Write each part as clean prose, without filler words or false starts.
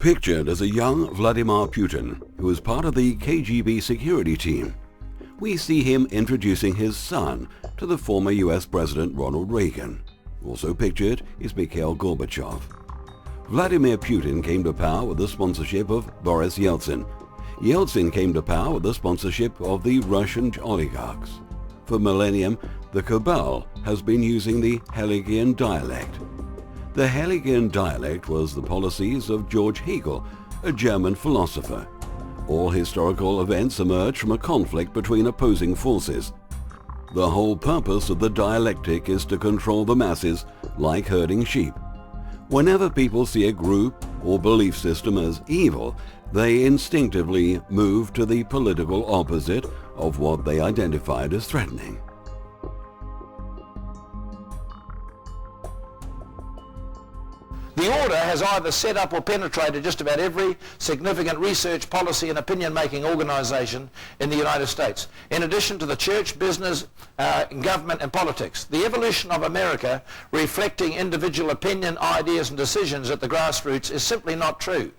Pictured as a young Vladimir Putin, who is part of the KGB security team, we see him introducing his son to the former US President Ronald Reagan. Also pictured is Mikhail Gorbachev. Vladimir Putin came to power with the sponsorship of Boris Yeltsin. Yeltsin came to power with the sponsorship of the Russian oligarchs. For millennium, the cabal has been using the Hegelian dialect. The Hegelian dialect was the policies of George Hegel, a German philosopher. All historical events emerge from a conflict between opposing forces. The whole purpose of the dialectic is to control the masses like herding sheep. Whenever people see a group or belief system as evil, they instinctively move to the political opposite of what they identified as threatening. The order has either set up or penetrated just about every significant research, policy and opinion-making organisation in the United States, in addition to the church, business, government and politics. The evolution of America reflecting individual opinion, ideas and decisions at the grassroots is simply not true.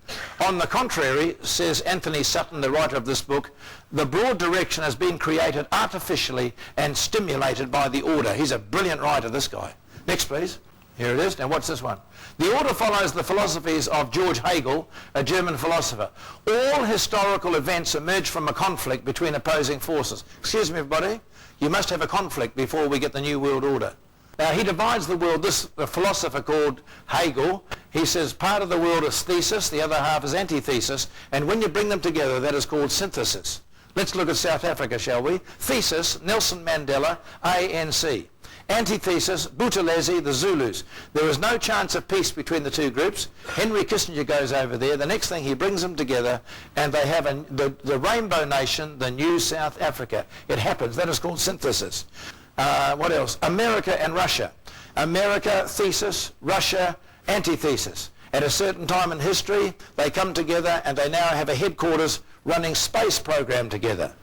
On the contrary, says Anthony Sutton, the writer of this book, the broad direction has been created artificially and stimulated by the order. He's a brilliant writer, this guy. Next, please. Here it is. Now what's this one? The order follows the philosophies of George Hegel, a German philosopher. All historical events emerge from a conflict between opposing forces. Excuse me, everybody. You must have a conflict before we get the New World Order. Now he divides the world, this philosopher called Hegel, he says part of the world is thesis, the other half is antithesis, and when you bring them together that is called synthesis. Let's look at South Africa, shall we? Thesis, Nelson Mandela, ANC. Antithesis, Buthelezi, the Zulus. There is no chance of peace between the two groups. Henry Kissinger goes over there. The next thing he brings them together and they have the rainbow nation, the new South Africa. It happens. That is called synthesis. What else? America and Russia. America, thesis, Russia, antithesis. At a certain time in history, they come together and they now have a headquarters running space program together.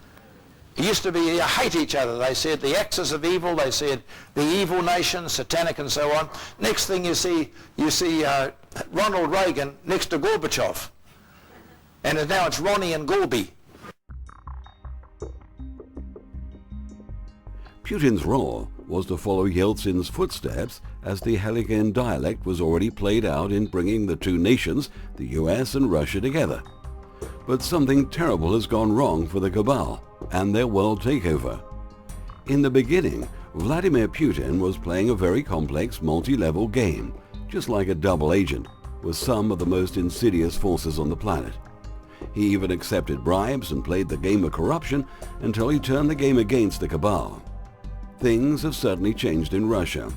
It used to be, hate each other, they said, the axis of evil, they said, the evil nation, satanic and so on. Next thing you see Ronald Reagan next to Gorbachev. And now it's Ronnie and Gorby. Putin's role was to follow Yeltsin's footsteps as the Hegelian dialect was already played out in bringing the two nations, the US and Russia, together. But something terrible has gone wrong for the cabal and their world takeover. In the beginning, Vladimir Putin was playing a very complex multi-level game, just like a double agent, with some of the most insidious forces on the planet. He even accepted bribes and played the game of corruption until he turned the game against the cabal. Things have certainly changed in Russia.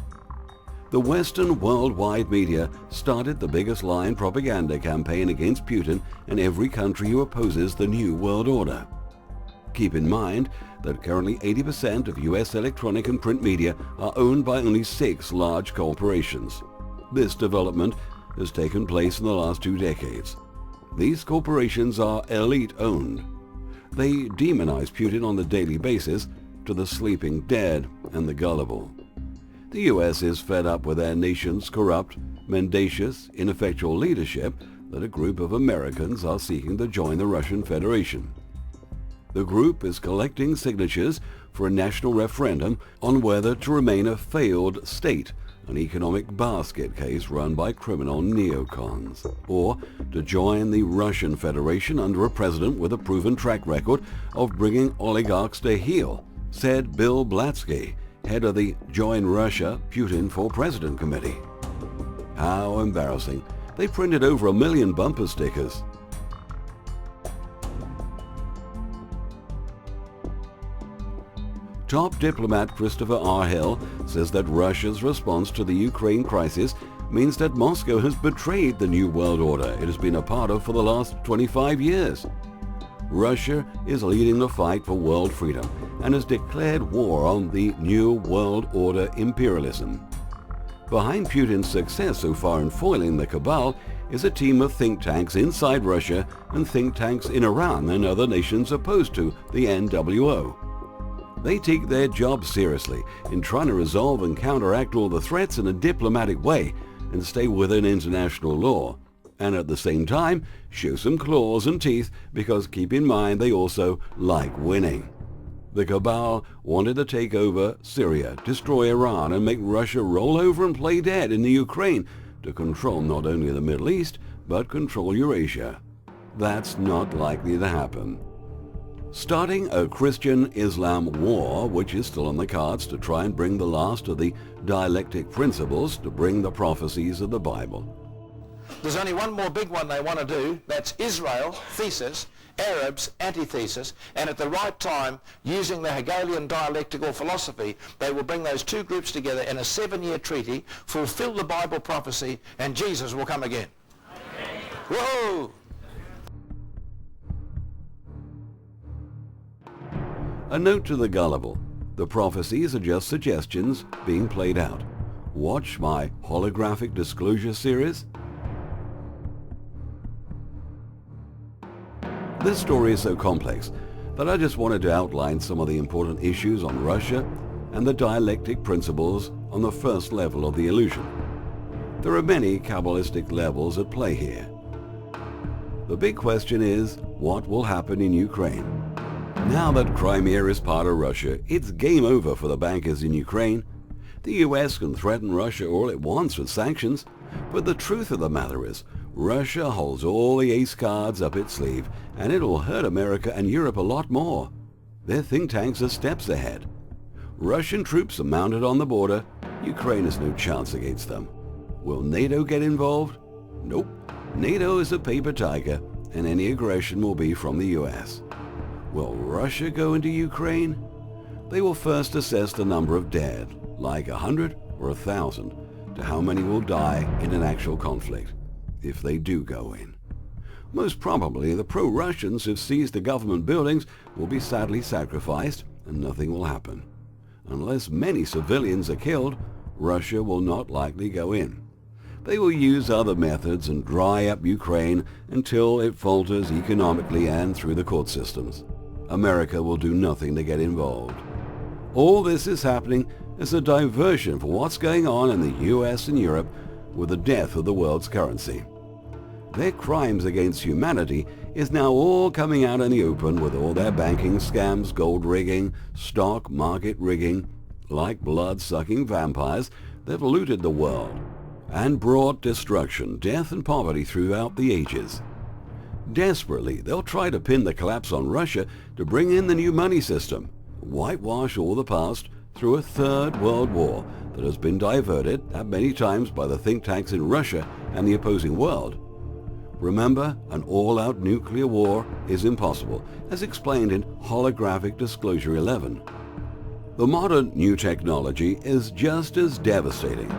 The Western worldwide media started the biggest lie and propaganda campaign against Putin and every country who opposes the New World Order. Keep in mind that currently 80% of US electronic and print media are owned by only 6 large corporations. This development has taken place in the last 2 decades. These corporations are elite-owned. They demonize Putin on a daily basis to the sleeping dead and the gullible. The US is fed up with their nation's corrupt, mendacious, ineffectual leadership that a group of Americans are seeking to join the Russian Federation. The group is collecting signatures for a national referendum on whether to remain a failed state, an economic basket case run by criminal neocons, or to join the Russian Federation under a president with a proven track record of bringing oligarchs to heel, said Bill Blatsky, head of the Join Russia Putin for President Committee. How embarrassing. They printed over 1 million bumper stickers. Top diplomat Christopher R. Hill says that Russia's response to the Ukraine crisis means that Moscow has betrayed the New World Order it has been a part of for the last 25 years. Russia is leading the fight for world freedom and has declared war on the New World Order imperialism. Behind Putin's success so far in foiling the cabal is a team of think tanks inside Russia and think tanks in Iran and other nations opposed to the NWO. They take their job seriously in trying to resolve and counteract all the threats in a diplomatic way and stay within international law, and at the same time show some claws and teeth, because keep in mind they also like winning. The cabal wanted to take over Syria, destroy Iran, and make Russia roll over and play dead in the Ukraine to control not only the Middle East, but control Eurasia. That's not likely to happen. Starting a Christian-Islam war, which is still on the cards to try and bring the last of the dialectic principles to bring the prophecies of the Bible. There's only one more big one they want to do. That's Israel, thesis, Arabs, antithesis, and at the right time, using the Hegelian dialectical philosophy, they will bring those two groups together in a 7-year treaty, fulfill the Bible prophecy, and Jesus will come again. Whoa! A note to the gullible: the prophecies are just suggestions being played out. Watch my holographic disclosure series. This story is so complex that I just wanted to outline some of the important issues on Russia and the dialectic principles on the first level of the illusion. There are many Kabbalistic levels at play here. The big question is, what will happen in Ukraine? Now that Crimea is part of Russia, it's game over for the bankers in Ukraine. The US can threaten Russia all it wants with sanctions, but the truth of the matter is, Russia holds all the ace cards up its sleeve, and it'll hurt America and Europe a lot more. Their think tanks are steps ahead. Russian troops are mounted on the border. Ukraine has no chance against them. Will NATO get involved? Nope. NATO is a paper tiger, and any aggression will be from the US. Will Russia go into Ukraine? They will first assess the number of dead, like 100 or 1,000, to how many will die in an actual conflict, if they do go in. Most probably the pro-Russians who've seized the government buildings will be sadly sacrificed, and nothing will happen. Unless many civilians are killed, Russia will not likely go in. They will use other methods and dry up Ukraine until it falters economically and through the court systems. America will do nothing to get involved. All this is happening as a diversion for what's going on in the US and Europe with the death of the world's currency. Their crimes against humanity is now all coming out in the open with all their banking scams, gold rigging, stock market rigging. Like blood-sucking vampires, they've looted the world and brought destruction, death and poverty throughout the ages. Desperately, they'll try to pin the collapse on Russia to bring in the new money system, whitewash all the past through a third world war that has been diverted that many times by the think tanks in Russia and the opposing world. Remember, an all-out nuclear war is impossible, as explained in Holographic Disclosure 11. The modern new technology is just as devastating.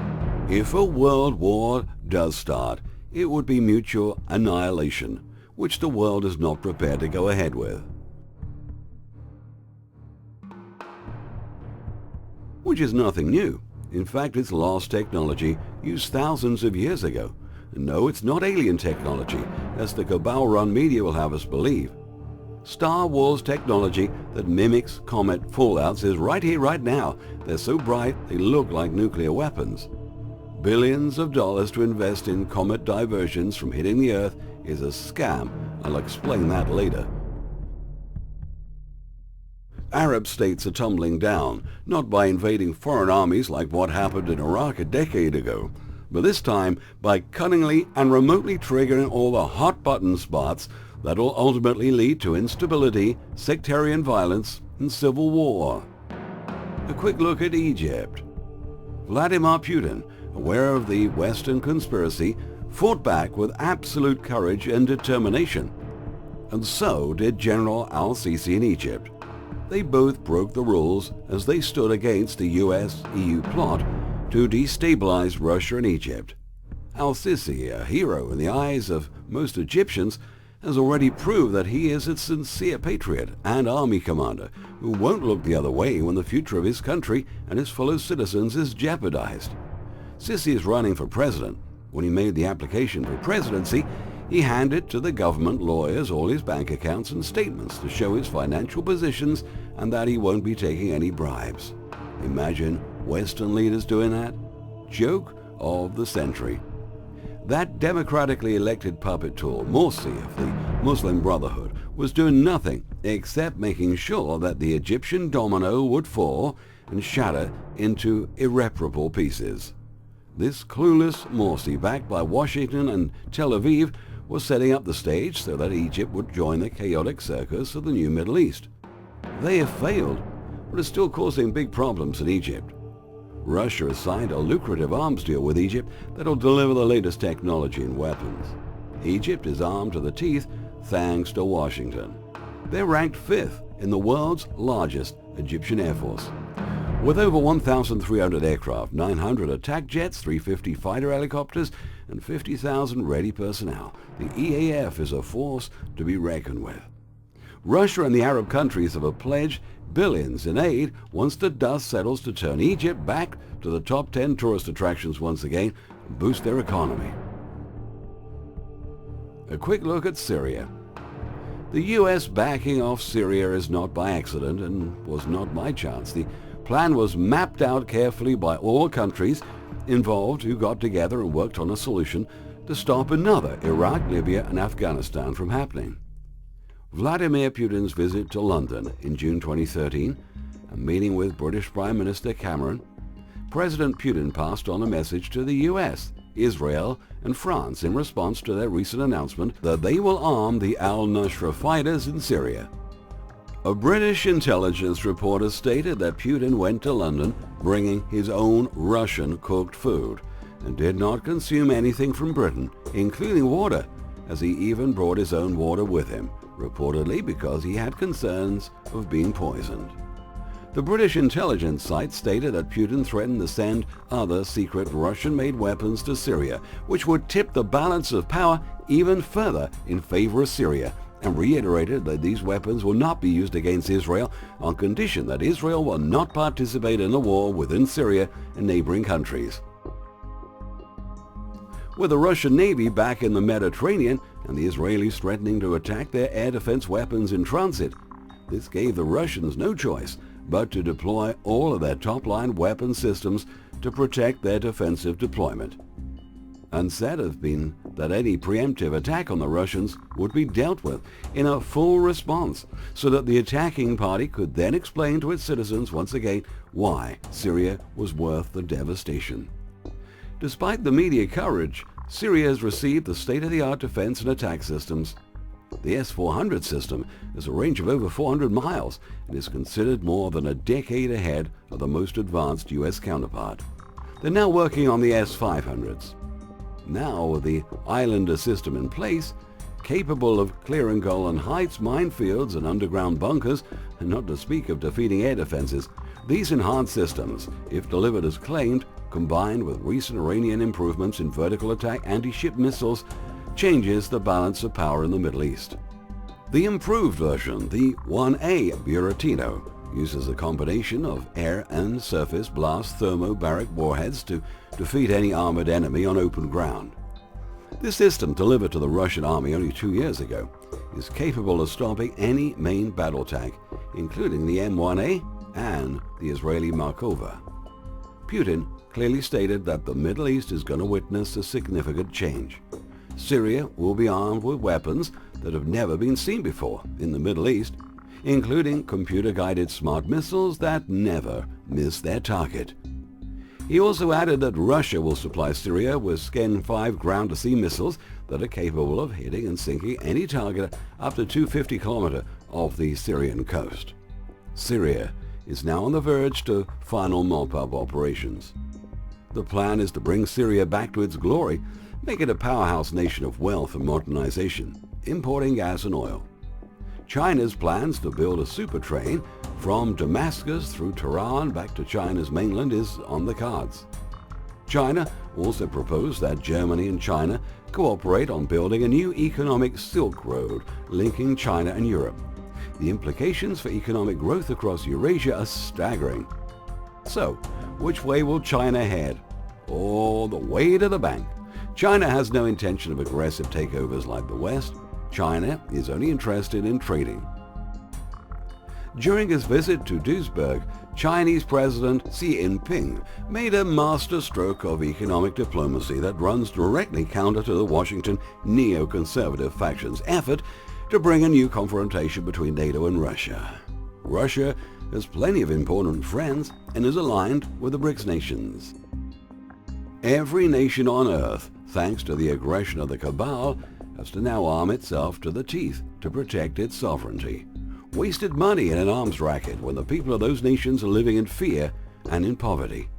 If a world war does start, it would be mutual annihilation, which the world is not prepared to go ahead with. Which is nothing new. In fact, it's lost technology used thousands of years ago. No, it's not alien technology, as the cabal-run media will have us believe. Star Wars technology that mimics comet fallouts is right here, right now. They're so bright, they look like nuclear weapons. Billions of dollars to invest in comet diversions from hitting the Earth is a scam. I'll explain that later. Arab states are tumbling down, not by invading foreign armies like what happened in Iraq a decade ago, but this time by cunningly and remotely triggering all the hot-button spots that will ultimately lead to instability, sectarian violence, and civil war. A quick look at Egypt. Vladimir Putin, aware of the Western conspiracy, fought back with absolute courage and determination. And so did General al-Sisi in Egypt. They both broke the rules as they stood against the US-EU plot to destabilize Russia and Egypt. Al-Sisi, a hero in the eyes of most Egyptians, has already proved that he is a sincere patriot and army commander who won't look the other way when the future of his country and his fellow citizens is jeopardized. Sisi is running for president. When he made the application for presidency, he handed to the government lawyers all his bank accounts and statements to show his financial positions and that he won't be taking any bribes. Imagine Western leaders doing that? Joke of the century. That democratically elected puppet tool, Morsi of the Muslim Brotherhood, was doing nothing except making sure that the Egyptian domino would fall and shatter into irreparable pieces. This clueless Morsi, backed by Washington and Tel Aviv, was setting up the stage so that Egypt would join the chaotic circus of the new Middle East. They have failed, but are still causing big problems in Egypt. Russia has signed a lucrative arms deal with Egypt that will deliver the latest technology and weapons. Egypt is armed to the teeth thanks to Washington. They're ranked 5th in the world's largest Egyptian Air Force. With over 1,300 aircraft, 900 attack jets, 350 fighter helicopters, and 50,000 ready personnel, the EAF is a force to be reckoned with. Russia and the Arab countries have pledged billions in aid once the dust settles to turn Egypt back to the top 10 tourist attractions once again and boost their economy. A quick look at Syria. The US backing off Syria is not by accident and was not by chance. The plan was mapped out carefully by all countries involved who got together and worked on a solution to stop another Iraq, Libya and Afghanistan from happening. Vladimir Putin's visit to London in June 2013 and meeting with British Prime Minister Cameron, President Putin passed on a message to the US, Israel and France in response to their recent announcement that they will arm the al-Nusra fighters in Syria. A British intelligence reporter stated that Putin went to London bringing his own Russian-cooked food and did not consume anything from Britain, including water, as he even brought his own water with him, reportedly because he had concerns of being poisoned. The British intelligence site stated that Putin threatened to send other secret Russian-made weapons to Syria, which would tip the balance of power even further in favor of Syria, and reiterated that these weapons will not be used against Israel on condition that Israel will not participate in the war within Syria and neighboring countries. With the Russian Navy back in the Mediterranean and the Israelis threatening to attack their air defense weapons in transit, this gave the Russians no choice but to deploy all of their top-line weapon systems to protect their defensive deployment. Unsaid have been that any preemptive attack on the Russians would be dealt with in a full response so that the attacking party could then explain to its citizens once again why Syria was worth the devastation. Despite the media coverage, Syria has received the state-of-the-art defense and attack systems. The S-400 system has a range of over 400 miles and is considered more than a decade ahead of the most advanced U.S. counterpart. They're now working on the S-500s. Now, with the Islander system in place, capable of clearing Golan Heights, minefields and underground bunkers, and not to speak of defeating air defenses, these enhanced systems, if delivered as claimed, combined with recent Iranian improvements in vertical attack anti-ship missiles, changes the balance of power in the Middle East. The improved version, the 1A Buratino, uses a combination of air and surface blast thermobaric warheads to defeat any armored enemy on open ground. This system, delivered to the Russian army only 2 years ago, is capable of stopping any main battle tank, including the M1A and the Israeli Markova. Putin clearly stated that the Middle East is going to witness a significant change. Syria will be armed with weapons that have never been seen before in the Middle East, including computer-guided smart missiles that never miss their target. He also added that Russia will supply Syria with Sken 5 ground-to-sea missiles that are capable of hitting and sinking any target up to 250 km off the Syrian coast. Syria is now on the verge to final mop-up operations. The plan is to bring Syria back to its glory, make it a powerhouse nation of wealth and modernization, importing gas and oil. China's plans to build a super train from Damascus through Tehran back to China's mainland is on the cards. China also proposed that Germany and China cooperate on building a new economic Silk Road linking China and Europe. The implications for economic growth across Eurasia are staggering. So, which way will China head? All the way to the bank. China has no intention of aggressive takeovers like the West. China is only interested in trading. During his visit to Duisburg, Chinese President Xi Jinping made a masterstroke of economic diplomacy that runs directly counter to the Washington neoconservative faction's effort to bring a new confrontation between NATO and Russia. Russia has plenty of important friends and is aligned with the BRICS nations. Every nation on Earth, thanks to the aggression of the cabal, has to now arm itself to the teeth to protect its sovereignty. Wasted money in an arms racket when the people of those nations are living in fear and in poverty.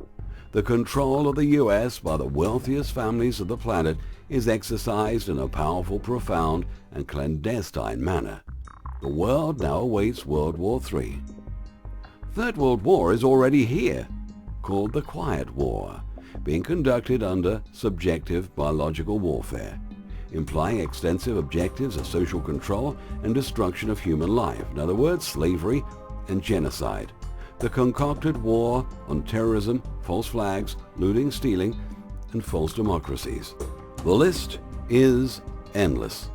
The control of the U.S. by the wealthiest families of the planet is exercised in a powerful, profound, and clandestine manner. The world now awaits World War III. Third World War is already here, called the Quiet War, being conducted under subjective biological warfare, implying extensive objectives of social control and destruction of human life. In other words, slavery and genocide. The concocted war on terrorism, false flags, looting, stealing, and false democracies. The list is endless.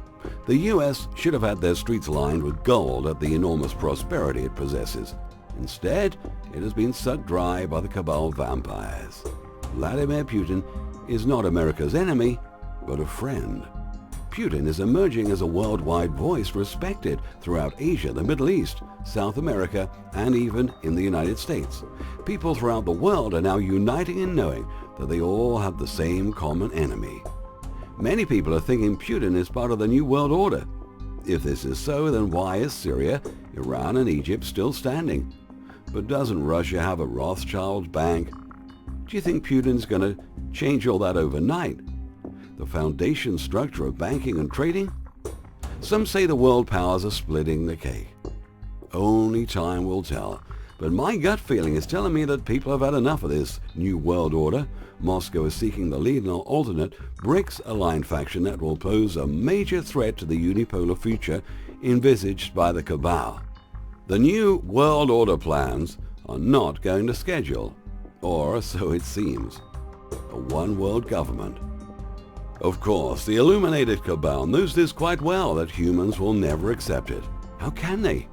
The U.S. should have had their streets lined with gold at the enormous prosperity it possesses. Instead, it has been sucked dry by the cabal vampires. Vladimir Putin is not America's enemy, but a friend. Putin is emerging as a worldwide voice respected throughout Asia, the Middle East, South America, and even in the United States. People throughout the world are now uniting in knowing that they all have the same common enemy. Many people are thinking Putin is part of the New World Order. If this is so, then why is Syria, Iran, and Egypt still standing? But doesn't Russia have a Rothschild bank? Do you think Putin's going to change all that overnight? The foundation structure of banking and trading? Some say the world powers are splitting the cake. Only time will tell. But my gut feeling is telling me that people have had enough of this New World Order. Moscow is seeking the lead in an alternate BRICS-aligned faction that will pose a major threat to the unipolar future envisaged by the cabal. The New World Order plans are not going to schedule, or so it seems, a one-world government. Of course, the illuminated cabal knows this quite well, that humans will never accept it. How can they?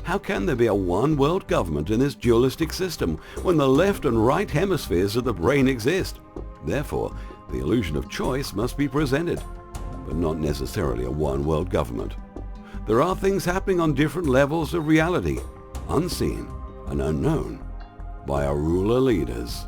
How can there be a one-world government in this dualistic system when the left and right hemispheres of the brain exist? Therefore, the illusion of choice must be presented, but not necessarily a one-world government. There are things happening on different levels of reality, unseen and unknown by our ruler leaders.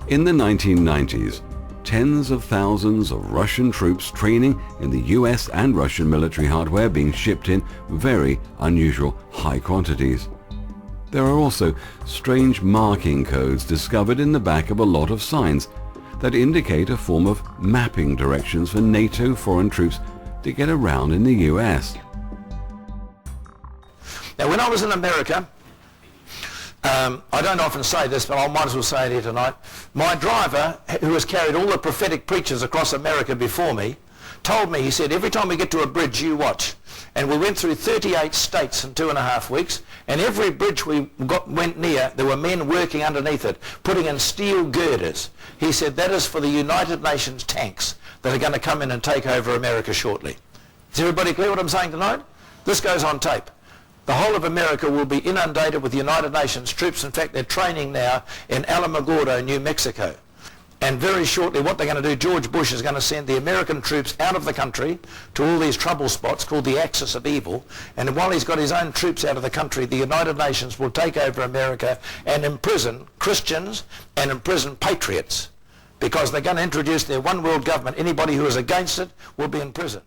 In the 1990s, tens of thousands of Russian troops training in the US and Russian military hardware being shipped in very unusual high quantities. There are also strange marking codes discovered in the back of a lot of signs that indicate a form of mapping directions for NATO foreign troops to get around in the US. Now, when I was in America, I don't often say this, but I might as well say it here tonight. My driver, who has carried all the prophetic preachers across America before me, told me, he said, every time we get to a bridge, you watch. And we went through 38 states in 2.5 weeks, and every bridge we went near, there were men working underneath it, putting in steel girders. He said, that is for the United Nations tanks that are going to come in and take over America shortly. Is everybody clear what I'm saying tonight? This goes on tape. The whole of America will be inundated with United Nations troops. In fact, they're training now in Alamogordo, New Mexico. And very shortly, what they're going to do, George Bush is going to send the American troops out of the country to all these trouble spots called the axis of evil. And while he's got his own troops out of the country, the United Nations will take over America and imprison Christians and imprison patriots, because they're going to introduce their one world government. Anybody who is against it will be in prison.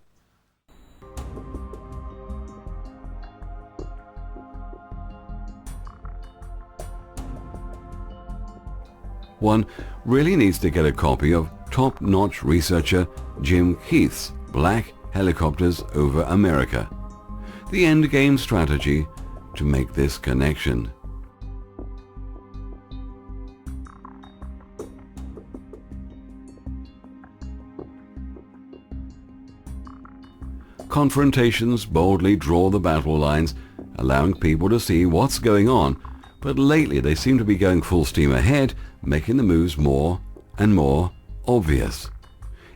One really needs to get a copy of top-notch researcher Jim Keith's Black Helicopters Over America, the endgame strategy to make this connection. Confrontations boldly draw the battle lines, allowing people to see what's going on but lately they seem to be going full steam ahead, making the moves more and more obvious.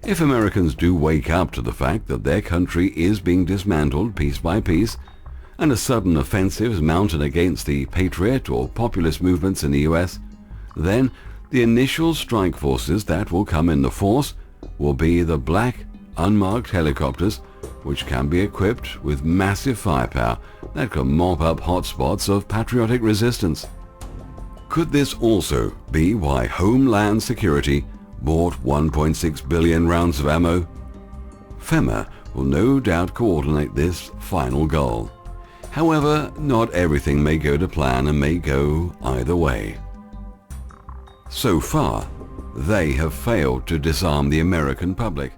If Americans do wake up to the fact that their country is being dismantled piece by piece, and a sudden offensive is mounted against the patriot or populist movements in the US, then the initial strike forces that will come in the force will be the black, unmarked helicopters, which can be equipped with massive firepower that can mop up hotspots of patriotic resistance. Could this also be why Homeland Security bought 1.6 billion rounds of ammo? FEMA will no doubt coordinate this final goal. However, not everything may go to plan and may go either way. So far, they have failed to disarm the American public.